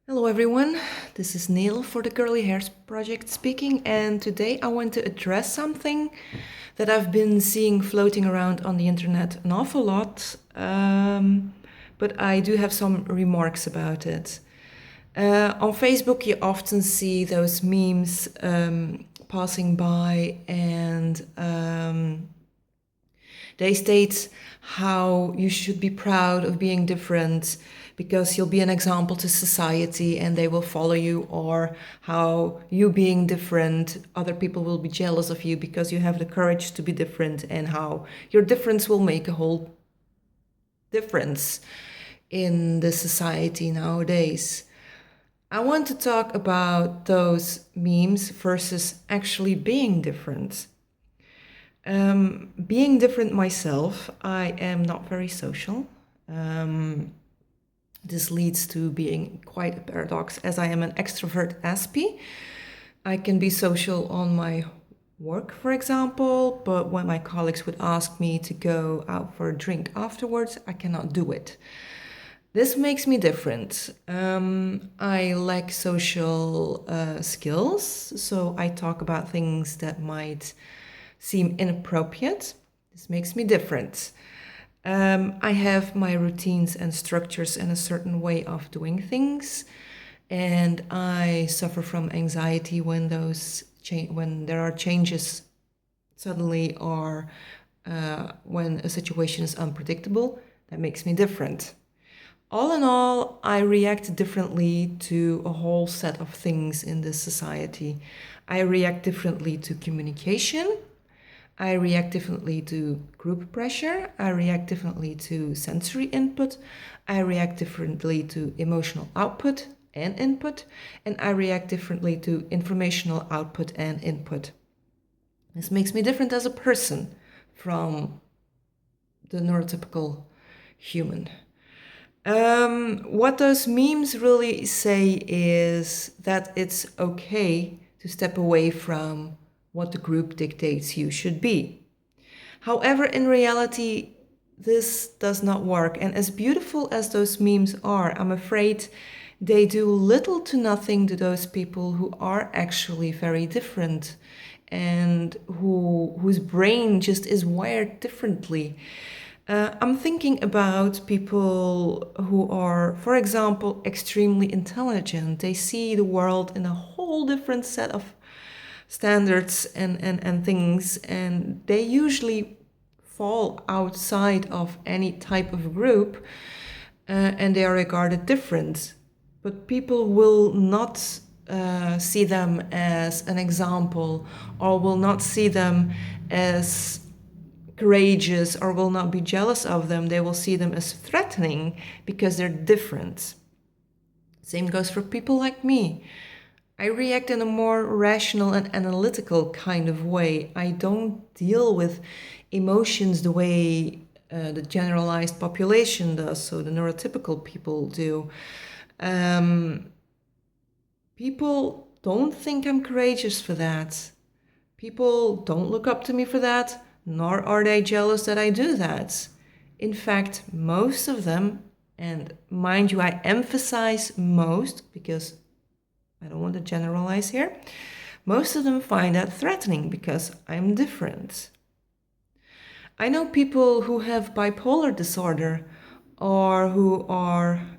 Hello everyone, this is Neil for the Curly Hairs Project speaking, and today I want to address something that I've been seeing floating around on the internet an awful lot, but I do have some remarks about it. On Facebook, you often see those memes passing by, and they state how you should be proud of being different because you'll be an example to society and they will follow you, or how you being different, other people will be jealous of you because you have the courage to be different, and how your difference will make a whole difference in the society nowadays. I want to talk about those memes versus actually being different. Being different myself, I am not very social. This leads to being quite a paradox, as I am an extrovert aspie. I can be social on my work, for example, but when my colleagues would ask me to go out for a drink afterwards, I cannot do it. This makes me different. I lack social skills, so I talk about things that might seem inappropriate. This makes me different. I have my routines and structures and a certain way of doing things, and I suffer from anxiety when when there are changes suddenly, or when a situation is unpredictable. That makes me different. All in all, I react differently to a whole set of things in this society. I react differently to communication. I react differently to group pressure. I react differently to sensory input. I react differently to emotional output and input. And I react differently to informational output and input. This makes me different as a person from the neurotypical human. What those memes really say is that it's okay to step away from what the group dictates you should be. However, in reality, this does not work. And as beautiful as those memes are, I'm afraid they do little to nothing to those people who are actually very different and whose brain just is wired differently. I'm thinking about people who are, for example, extremely intelligent. They see the world in a whole different set of standards and things, and they usually fall outside of any type of group, and they are regarded different. But people will not see them as an example, or will not see them as courageous, or will not be jealous of them. They will see them as threatening because they're different. Same goes for people like me. I react in a more rational and analytical kind of way. I don't deal with emotions the way the generalized population does, so the neurotypical people do. People don't think I'm courageous for that. People don't look up to me for that, nor are they jealous that I do that. In fact, most of them, and mind you, I emphasize most because I don't want to generalize here, most of them find that threatening because I'm different. I know people who have bipolar disorder, or who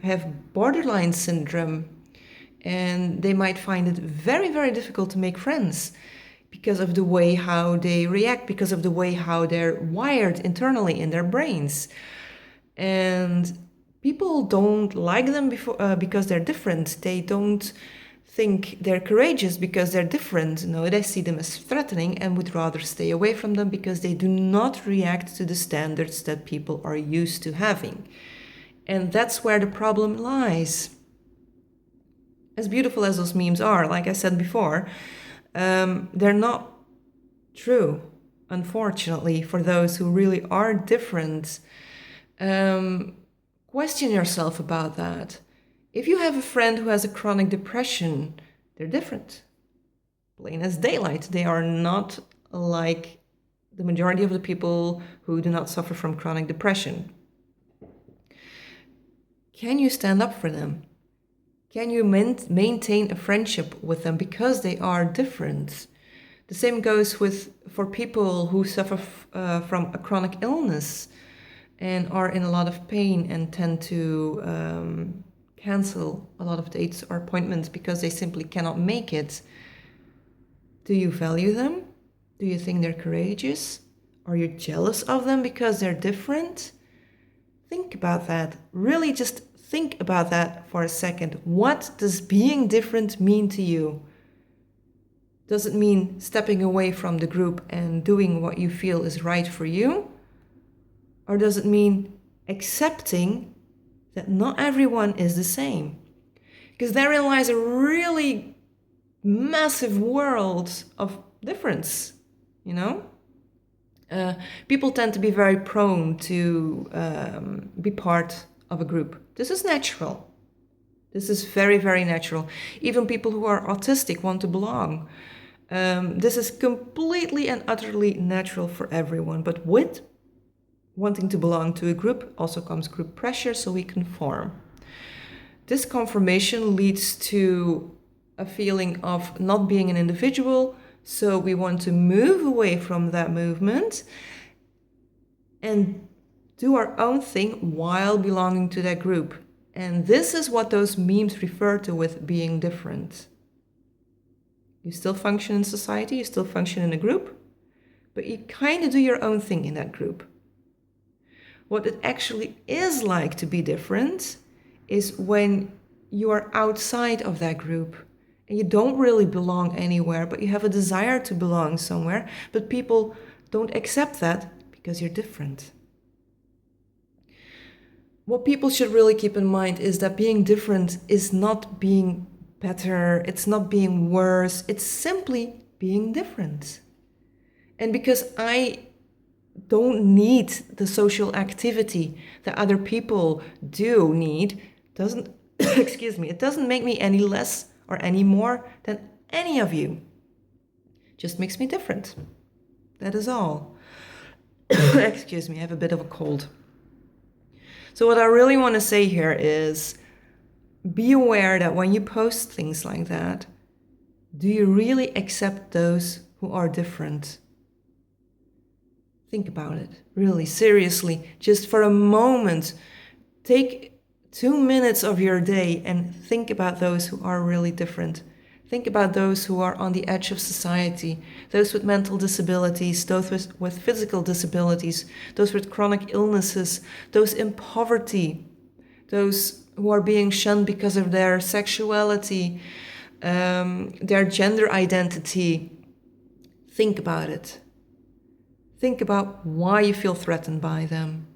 have borderline syndrome, and they might find it very, very difficult to make friends because of the way how they react, because of the way how they're wired internally in their brains. And people don't like them because they're different. They don't think they're courageous because they're different. No, they see them as threatening and would rather stay away from them because they do not react to the standards that people are used to having. And that's where the problem lies. As beautiful as those memes are, like I said before, they're not true, unfortunately, for those who really are different. Question yourself about that. If you have a friend who has a chronic depression, they're different. Plain as daylight. They are not like the majority of the people who do not suffer from chronic depression. Can you stand up for them? Can you maintain a friendship with them because they are different? The same goes for people who suffer from a chronic illness and are in a lot of pain and tend to cancel a lot of dates or appointments because they simply cannot make it. Do you value them? Do you think they're courageous? Are you jealous of them because they're different? Think about that. Really just think about that for a second. What does being different mean to you? Does it mean stepping away from the group and doing what you feel is right for you? Or does it mean accepting that not everyone is the same? Because therein lies a really massive world of difference, you know? People tend to be very prone to be part of a group. This is natural. This is very, very natural. Even people who are autistic want to belong. This is completely and utterly natural for everyone. But with wanting to belong to a group also comes group pressure, so we conform. This conformation leads to a feeling of not being an individual, so we want to move away from that movement and do our own thing while belonging to that group. And this is what those memes refer to with being different. You still function in society, you still function in a group, but you kind of do your own thing in that group. What it actually is like to be different is when you are outside of that group and you don't really belong anywhere, but you have a desire to belong somewhere, but people don't accept that because you're different. What people should really keep in mind is that being different is not being better, it's not being worse, it's simply being different. And because I don't need the social activity that other people do need, doesn't excuse me, it doesn't make me any less or any more than any of you. Just makes me different. That is all. Excuse me, I have a bit of a cold. So what I really want to say here is be aware that when you post things like that, do you really accept those who are different? Think about it, really, seriously, just for a moment. Take 2 minutes of your day and think about those who are really different. Think about those who are on the edge of society, those with mental disabilities, those with physical disabilities, those with chronic illnesses, those in poverty, those who are being shunned because of their sexuality, their gender identity. Think about it. Think about why you feel threatened by them.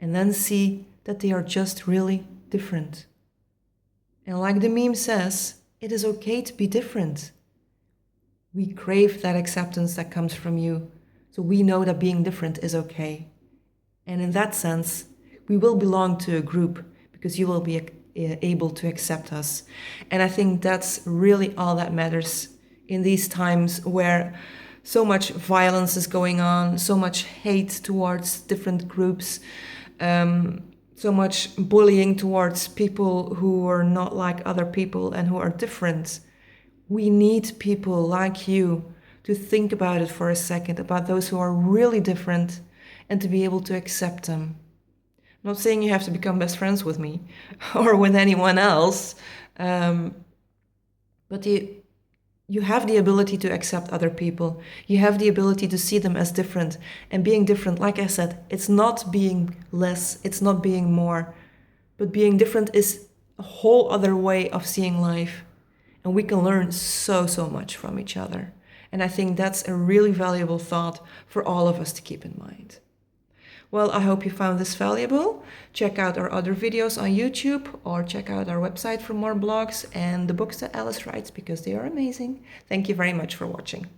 And then see that they are just really different. And like the meme says, it is okay to be different. We crave that acceptance that comes from you, so we know that being different is okay. And in that sense, we will belong to a group because you will be able to accept us. And I think that's really all that matters in these times where so much violence is going on, so much hate towards different groups, so much bullying towards people who are not like other people and who are different. We need people like you to think about it for a second, about those who are really different, and to be able to accept them. I'm not saying you have to become best friends with me or with anyone else, but you have the ability to accept other people. You have the ability to see them as different. And being different, like I said, it's not being less, it's not being more. But being different is a whole other way of seeing life. And we can learn so, so much from each other. And I think that's a really valuable thought for all of us to keep in mind. Well, I hope you found this valuable. Check out our other videos on YouTube or check out our website for more blogs and the books that Alice writes because they are amazing. Thank you very much for watching.